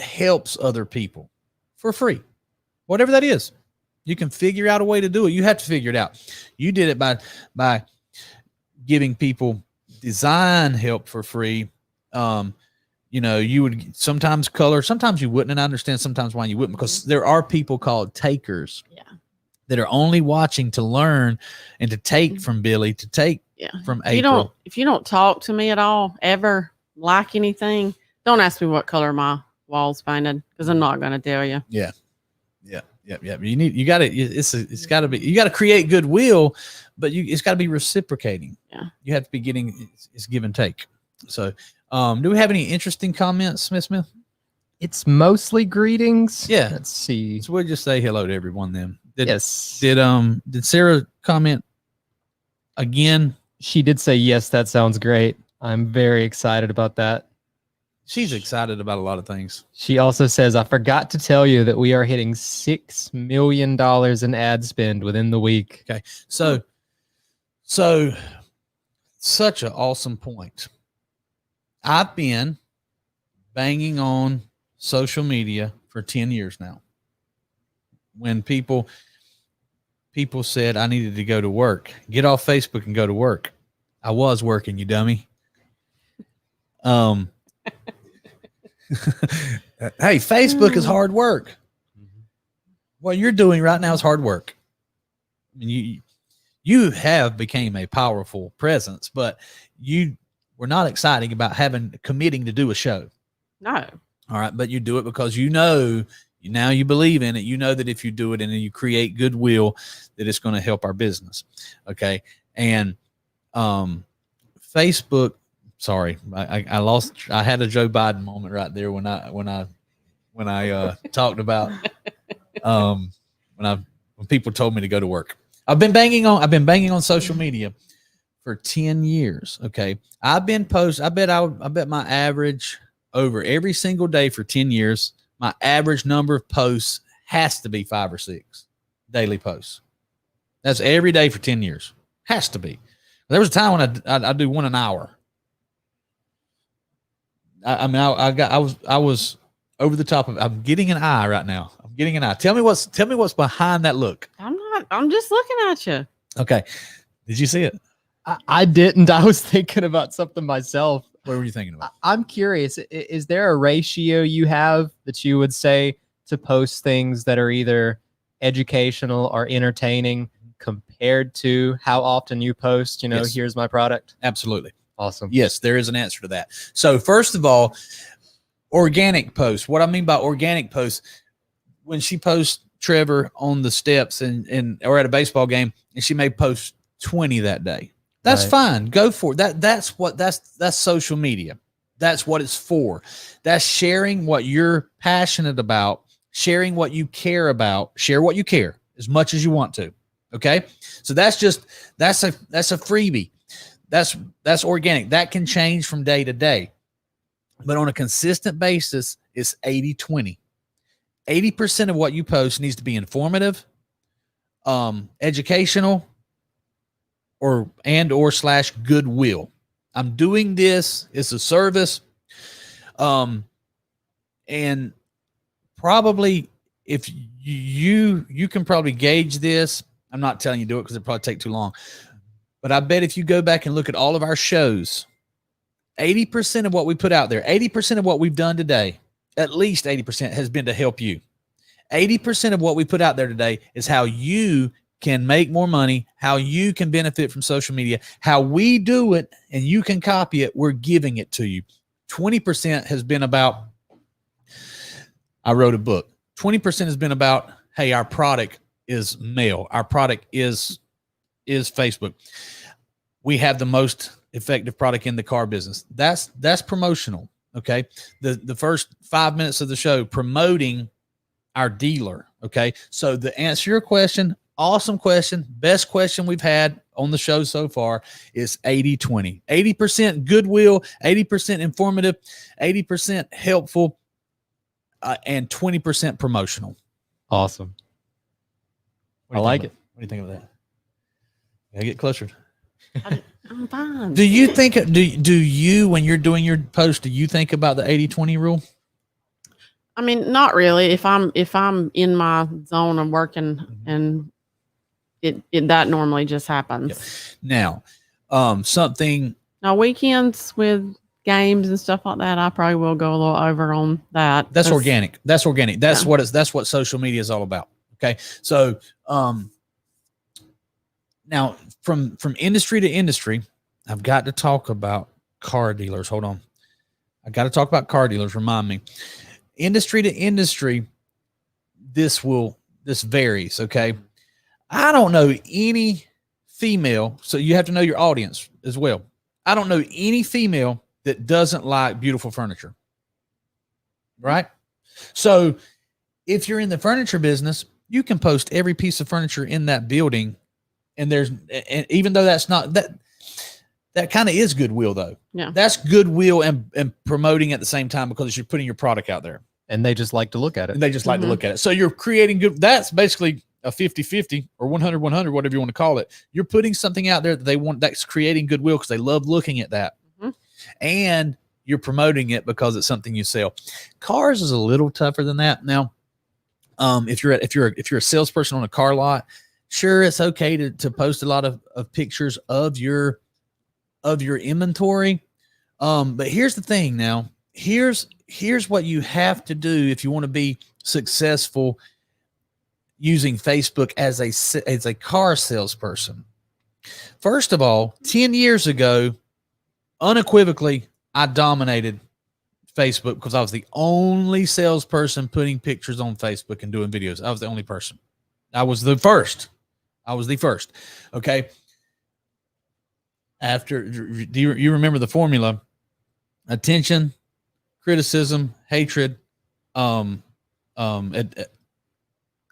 helps other people for free, whatever that is. You can figure out a way to do it. You have to figure it out. You did it by giving people design help for free. You know, you would sometimes color, sometimes you wouldn't. And I understand sometimes why you wouldn't, because there are people called takers. Yeah. that are only watching to learn and to take from Billy, to take from April. If you don't talk to me at all, ever like anything, don't ask me what color my walls painted, because I'm not going to tell you. Yeah. You got to create goodwill, but it's got to be reciprocating. Yeah. You have to be getting, it's give and take. So, do we have any interesting comments, Smith? It's mostly greetings. Yeah. Let's see. So we'll just say hello to everyone then. Yes. Did Sarah comment again? She did say, yes, that sounds great. I'm very excited about that. She's excited about a lot of things. She also says, I forgot to tell you that we are hitting $6 million in ad spend within the week. Okay. So such an awesome point. I've been banging on social media for 10 years now. When people said I needed to go to work, get off Facebook and go to work. I was working, you dummy. Hey, Facebook is hard work. What you're doing right now is hard work. I mean, you have became a powerful presence, but you were not exciting about committing to do a show. No. All right. But you do it because now you believe in it. You know that if you do it and then you create goodwill, that it's going to help our business. Okay. And Facebook, sorry, I had a Joe Biden moment right there when I talked about when people told me to go to work. I've been banging on social media for 10 years. Okay. I bet my average over every single day for 10 years, my average number of posts has to be 5 or 6 daily posts. That's every day for 10 years. Has to be. There was a time when I do one an hour. I was over the top of it. I'm getting an eye right now. I'm getting an eye. Tell me what's behind that look. I'm just looking at you. Okay. Did you see it? I didn't. I was thinking about something myself. What were you thinking about? I'm curious. Is there a ratio you have that you would say to post things that are either educational or entertaining compared to how often you post, Yes. Here's my product? Absolutely. Awesome. Yes, there is an answer to that. So first of all, organic posts. What I mean by organic posts, when she posts Trevor on the steps or at a baseball game, and she may post 20 that day. That's fine. Go for it. That's social media. That's what it's for. That's sharing what you're passionate about, sharing what you care about. Share what you care as much as you want to. Okay. So that's a freebie. That's organic. That can change from day to day. But on a consistent basis, it's 80-20. 80% of what you post needs to be informative, educational, or goodwill. I'm doing this. It's a service. And probably if you can probably gauge this. I'm not telling you to do it because it'd probably take too long. But I bet if you go back and look at all of our shows, 80% of what we put out there, 80% of what we've done today, at least 80% has been to help you. 80% of what we put out there today is how you can make more money, how you can benefit from social media, how we do it, and you can copy it. We're giving it to you. 20% has been about, I wrote a book. 20% has been about, hey, our product is mail. Our product is Facebook. We have the most effective product in the car business. That's promotional. Okay. The first 5 minutes of the show promoting our dealer. Okay. So to answer your question, awesome question, best question we've had on the show so far is 80-20. 80% goodwill, 80% informative, 80% helpful, and 20% promotional. Awesome. I like it. What do you think of that? Yeah, get closer. I'm fine. Do you think, do you, when you're doing your post, do you think about the 80-20 rule? I mean, not really. If I'm in my zone of working, and it that normally just happens. Now, something. Now weekends with games and stuff like that, I probably will go a little over on that. That's organic. That's organic. That's what social media is all about. Okay. So, Now, from industry to industry, I've got to talk about car dealers. Hold on. I got to talk about car dealers. Remind me. Industry to industry, this varies. Okay. I don't know any female. So you have to know your audience as well. I don't know any female that doesn't like beautiful furniture. Right. So if you're in the furniture business, you can post every piece of furniture in that building. And even though that's not that kind of is goodwill though. Yeah. That's goodwill and promoting at the same time because you're putting your product out there. And they just like to look at it. And they just like to look at it. So you're creating good. That's basically a 50-50 or 100-100, whatever you want to call it. You're putting something out there that they want, that's creating goodwill because they love looking at that. And you're promoting it because it's something you sell. Cars is a little tougher than that. Now, if you're a salesperson on a car lot, sure, it's okay to post a lot of pictures of your inventory. But here's the thing now. Here's what you have to do if you want to be successful using Facebook as a car salesperson. First of all, 10 years ago, unequivocally, I dominated Facebook because I was the only salesperson putting pictures on Facebook and doing videos. I was the only person. I was the first. Okay. After, do you remember the formula? Attention, criticism, hatred,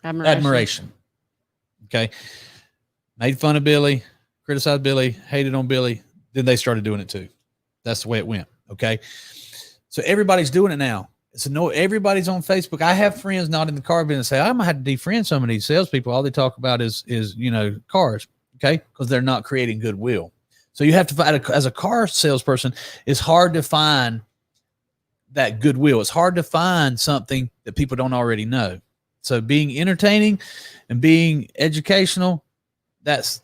admiration. Okay. Made fun of Billy, criticized Billy, hated on Billy. Then they started doing it too. That's the way it went. Okay. So everybody's doing it now. So no, everybody's on Facebook. I have friends not in the car business say, I'm gonna have to defriend some of these salespeople. All they talk about is cars. Okay. Because they're not creating goodwill. So you have to find, as a car salesperson, it's hard to find that goodwill. It's hard to find something that people don't already know. So being entertaining and being educational, it's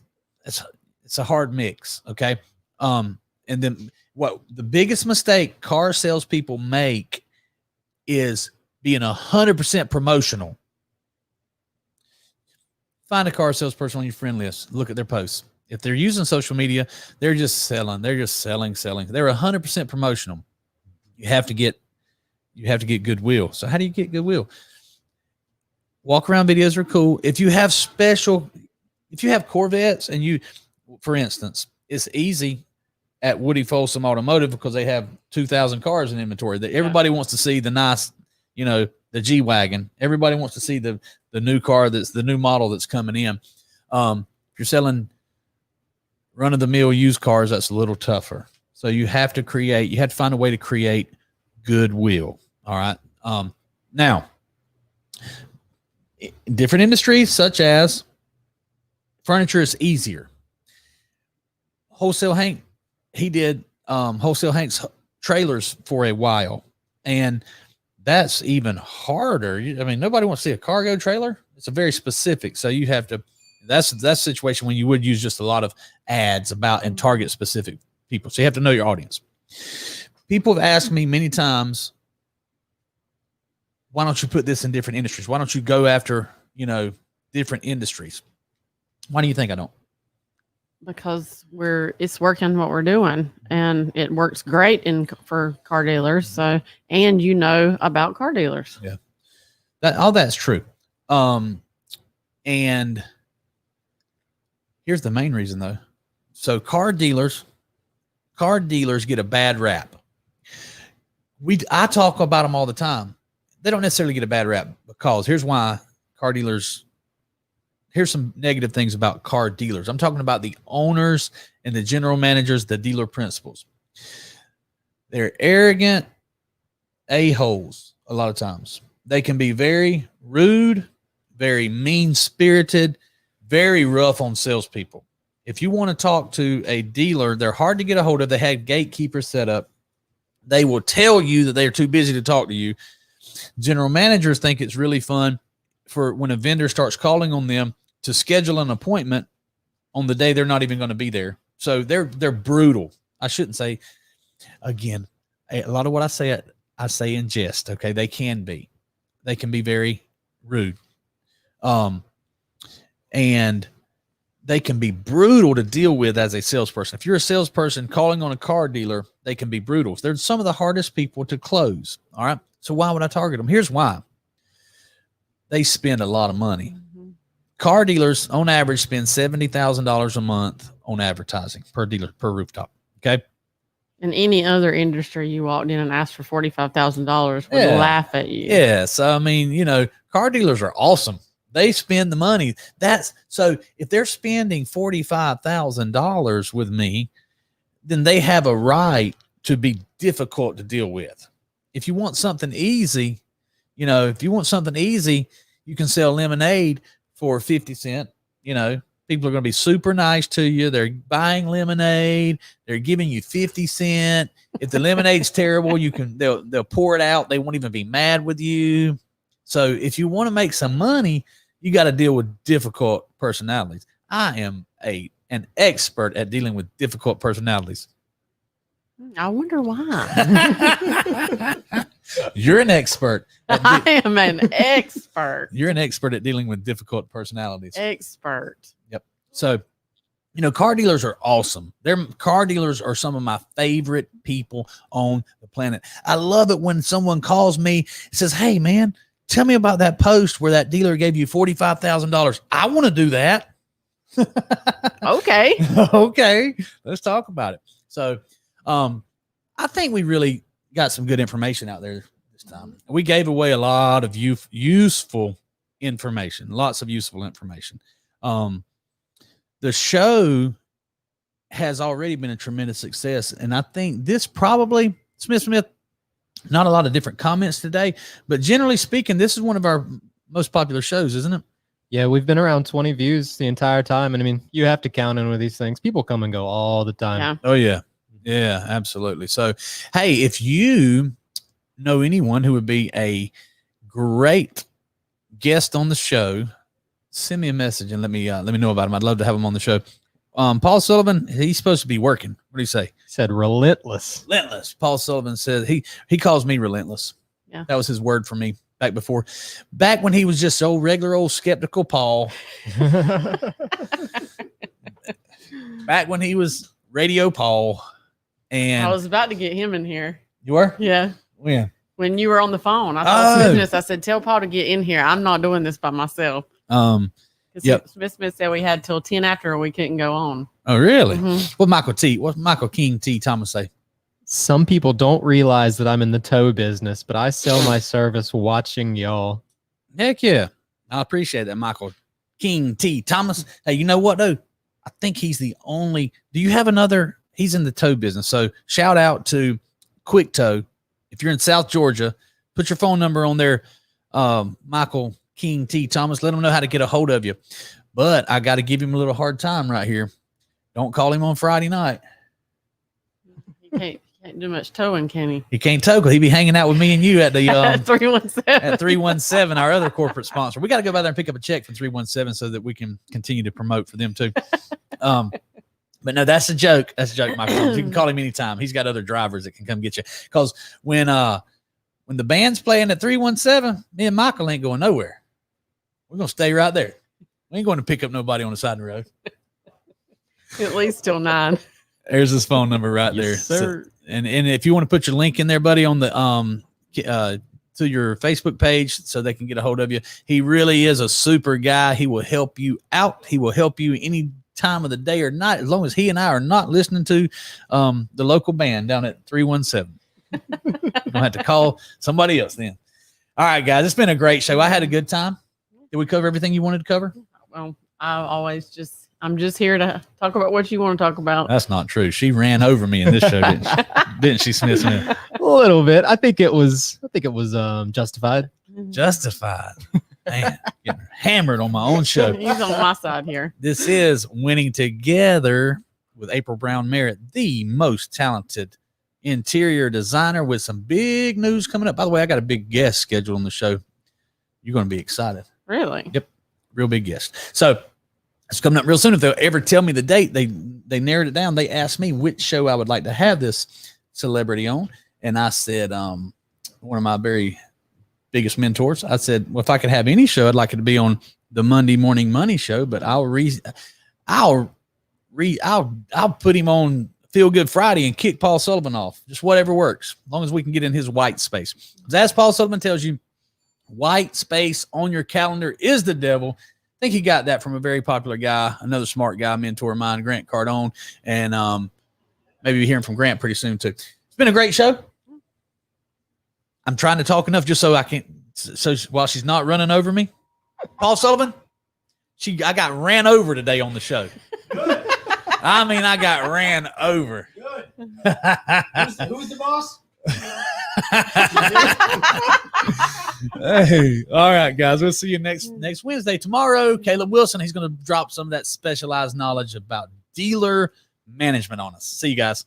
a hard mix. Okay. And then what the biggest mistake car salespeople make is being 100% promotional. Find a car salesperson on your friend list. Look at their posts. If they're using social media, they're just selling. They're just selling. They're 100% promotional. You have to get goodwill. So how do you get goodwill? Walk around videos are cool. If you have Corvettes and for instance, it's easy at Woody Folsom Automotive because they have 2,000 cars in inventory that everybody wants to see the nice, the G-Wagon. Everybody wants to see the new car that's the new model that's coming in. If you're selling run-of-the-mill used cars, that's a little tougher. So you have to find a way to create goodwill. All right. Now, different industries such as furniture is easier. Wholesale Hank, he did Wholesale Hank's trailers for a while, and that's even harder. I mean, nobody wants to see a cargo trailer. It's a very specific. So you have to. That's a situation when you would use just a lot of ads about and target specific people. So you have to know your audience. People have asked me many times, why don't you put this in different industries? Why don't you go after, different industries? Why do you think I don't? Because it's working what we're doing, and it works great for car dealers. So, and about car dealers. Yeah, all that's true. And here's the main reason though. So car dealers get a bad rap. I talk about them all the time. They don't necessarily get a bad rap because here's why here's some negative things about car dealers. I'm talking about the owners and the general managers, the dealer principals. They're arrogant a-holes a lot of times. They can be very rude, very mean-spirited, very rough on salespeople. If you want to talk to a dealer, they're hard to get a hold of. They have gatekeepers set up. They will tell you that they're too busy to talk to you. General managers think it's really fun for when a vendor starts calling on them to schedule an appointment on the day they're not even going to be there. So they're brutal. I shouldn't say, again, a lot of what I say in jest. Okay. They can be very rude. And they can be brutal to deal with as a salesperson. If you're a salesperson calling on a car dealer, they can be brutal. They're some of the hardest people to close. All right. So why would I target them? Here's why. They spend a lot of money. Mm-hmm. Car dealers on average spend $70,000 a month on advertising per dealer, per rooftop. Okay. In any other industry, you walked in and asked for $45,000, would laugh at you. Yeah. So, I mean, you know, car dealers are awesome. They spend the money. So if they're spending $45,000 with me, then they have a right to be difficult to deal with. If you want something easy, you know, you can sell lemonade for 50 cents. You know, people are going to be super nice to you. They're buying lemonade. They're giving you 50 cents. If the lemonade's terrible, they'll pour it out. They won't even be mad with you. So if you want to make some money, you got to deal with difficult personalities. I am an expert at dealing with difficult personalities. I wonder why. You're an expert. I am an expert. You're an expert at dealing with difficult personalities. Expert. Yep. So, you know, car dealers are awesome. Car dealers are some of my favorite people on the planet. I love it when someone calls me and says, "Hey, man, tell me about that post where that dealer gave you $45,000. I want to do that." Okay. Okay. Let's talk about it. So, I think we really got some good information out there this time. We gave away a lot of useful information, lots of useful information. The show has already been a tremendous success. And I think this probably, Smith, not a lot of different comments today, but generally speaking, this is one of our most popular shows, isn't it? Yeah, we've been around 20 views the entire time. And I mean, you have to count in with these things. People come and go all the time. Yeah. Oh, yeah. Yeah, absolutely. So, hey, if you know anyone who would be a great guest on the show, send me a message and let me know about him. I'd love to have him on the show. Paul Sullivan, he's supposed to be working. What do you say? He said relentless. Relentless. Paul Sullivan said he calls me relentless. Yeah. That was his word for me back when he was just regular old skeptical Paul. Back when he was Radio Paul. And I was about to get him in here. You were? Yeah. When you were on the phone, I told I said, "Tell Paul to get in here. I'm not doing this by myself." Yep. Smith said we had till 10 after or we couldn't go on. Oh, really? Mm-hmm. What Michael King T. Thomas say? Some people don't realize that I'm in the tow business, but I sell my service watching y'all. Heck yeah. I appreciate that, Michael King T. Thomas. Hey, you know what, though? I think he's the only. Do you have another? He's in the tow business. So shout out to Quick Tow. If you're in South Georgia, put your phone number on there. Michael King T. Thomas, let him know how to get a hold of you. But I got to give him a little hard time right here. Don't call him on Friday night. He can't do much towing, can he? He can't tow because he be hanging out with me and you at the 317. At 317, our other corporate sponsor. We got to go by there and pick up a check from 317 so that we can continue to promote for them too. But no, that's a joke. That's a joke, Michael. You can call him anytime. He's got other drivers that can come get you. Because when the band's playing at 317, me and Michael ain't going nowhere. We're gonna stay right there. We ain't going to pick up nobody on the side of the road. At least till 9. There's his phone number right there. Sir. So, and if you want to put your link in there, buddy, on the to your Facebook page so they can get a hold of you. He really is a super guy. He will help you out. He will help you any time of the day or night, as long as he and I are not listening to the local band down at 317. You don't have to call somebody else then. All right, guys, it's been a great show. I had a good time. Did we cover everything you wanted to cover? Well, I'm just here to talk about what you want to talk about. That's not true. She ran over me in this show, didn't she? Didn't she, Smith? A little bit. I think it was justified. Justified. Man, getting hammered on my own show. He's on my side here. This is Winning Together with April Brown Merritt, the most talented interior designer, with some big news coming up. By the way, I got a big guest scheduled on the show. You're going to be excited. Really? Yep. Real big guest. So it's coming up real soon. If they'll ever tell me the date, they narrowed it down. They asked me which show I would like to have this celebrity on. And I said, one of my very biggest mentors, I said, well, if I could have any show, I'd like it to be on the Monday Morning Money Show, but I'll put him on Feel Good Friday and kick Paul Sullivan off. Just whatever works, as long as we can get in his white space. As Paul Sullivan tells you, white space on your calendar is the devil. I think he got that from a very popular guy, another smart guy, mentor of mine, Grant Cardone, and maybe you're hearing from Grant pretty soon too. It's been a great show. I'm trying to talk enough just so I can't. So while she's not running over me, Paul Sullivan, I got ran over today on the show. Good. I mean, I got ran over. Good. Who's the boss? Hey, all right, guys. We'll see you next Wednesday. Tomorrow, Caleb Wilson, he's going to drop some of that specialized knowledge about dealer management on us. See you guys.